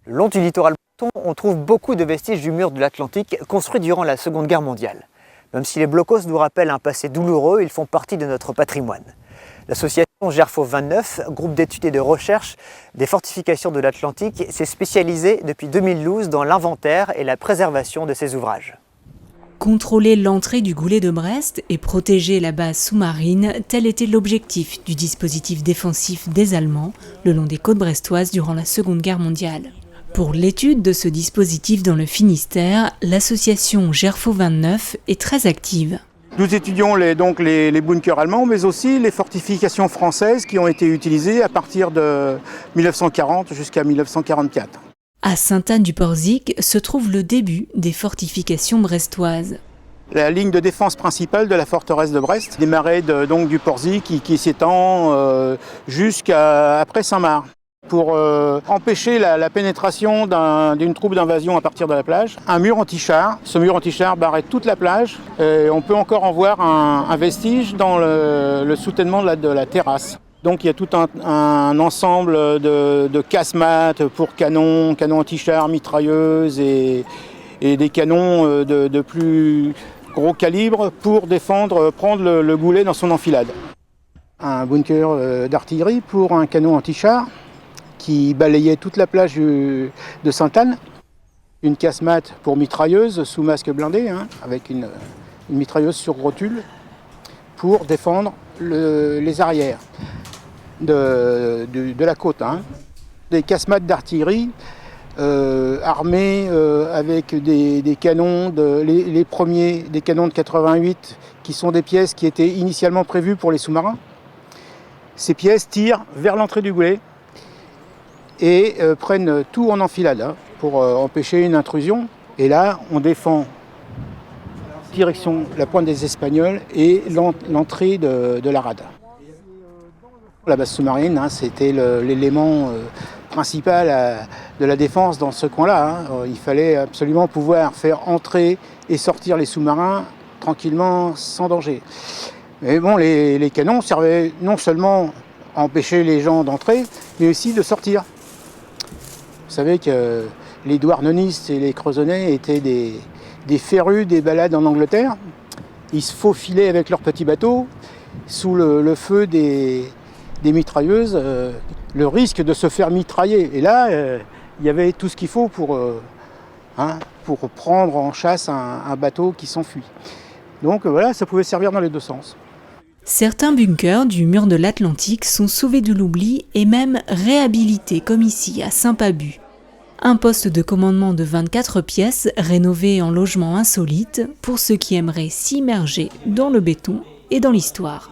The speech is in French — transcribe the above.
Le long du littoral breton, on trouve beaucoup de vestiges du mur de l'Atlantique construit durant la Seconde Guerre mondiale. Même si les blocos nous rappellent un passé douloureux, ils font partie de notre patrimoine. L'association Gerfaut 29, groupe d'études et de recherche des fortifications de l'Atlantique, s'est spécialisée depuis 2012 dans l'inventaire et la préservation de ces ouvrages. Contrôler l'entrée du goulet de Brest et protéger la base sous-marine, tel était l'objectif du dispositif défensif des Allemands le long des côtes brestoises durant la Seconde Guerre mondiale. Pour l'étude de ce dispositif dans le Finistère, l'association Gerfaut 29 est très active. Nous étudions les bunkers allemands, mais aussi les fortifications françaises qui ont été utilisées à partir de 1940 jusqu'à 1944. À Sainte-Anne-du-Porzic se trouve le début des fortifications brestoises. La ligne de défense principale de la forteresse de Brest démarrait du Porzic qui s'étend jusqu'à après Saint-Marc. Pour empêcher la pénétration d'une troupe d'invasion à partir de la plage, un mur anti-char. Ce mur anti-char barrait toute la plage. Et on peut encore en voir un vestige dans le soutènement de la terrasse. Donc il y a tout un ensemble de casemates pour canons anti-char, mitrailleuses et des canons de plus gros calibre pour prendre le goulet dans son enfilade. Un bunker d'artillerie pour un canon anti-char qui balayait toute la plage de Sainte-Anne. Une casemate pour mitrailleuse sous masque blindé, avec une mitrailleuse sur rotule pour défendre les arrières de la côte. Des casemates d'artillerie armées avec des canons, les premiers, des canons de 88, qui sont des pièces qui étaient initialement prévues pour les sous-marins. Ces pièces tirent vers l'entrée du goulet et prennent tout en enfilade pour empêcher une intrusion. Et là, on défend direction la pointe des Espagnols et l'entrée de la rade. La base sous-marine, c'était l'élément principal de la défense dans ce coin-là. Il fallait absolument pouvoir faire entrer et sortir les sous-marins tranquillement, sans danger. Mais bon, les canons servaient non seulement à empêcher les gens d'entrer, mais aussi de sortir. Vous savez que les douarnennistes et les creusonnais étaient des férus des balades en Angleterre. Ils se faufilaient avec leurs petits bateaux sous le feu des mitrailleuses, le risque de se faire mitrailler. Et là, il y avait tout ce qu'il faut pour prendre en chasse un bateau qui s'enfuit. Donc voilà, ça pouvait servir dans les deux sens. Certains bunkers du mur de l'Atlantique sont sauvés de l'oubli et même réhabilités, comme ici à Saint-Pabu. Un poste de commandement de 24 pièces rénové en logement insolite pour ceux qui aimeraient s'immerger dans le béton et dans l'histoire.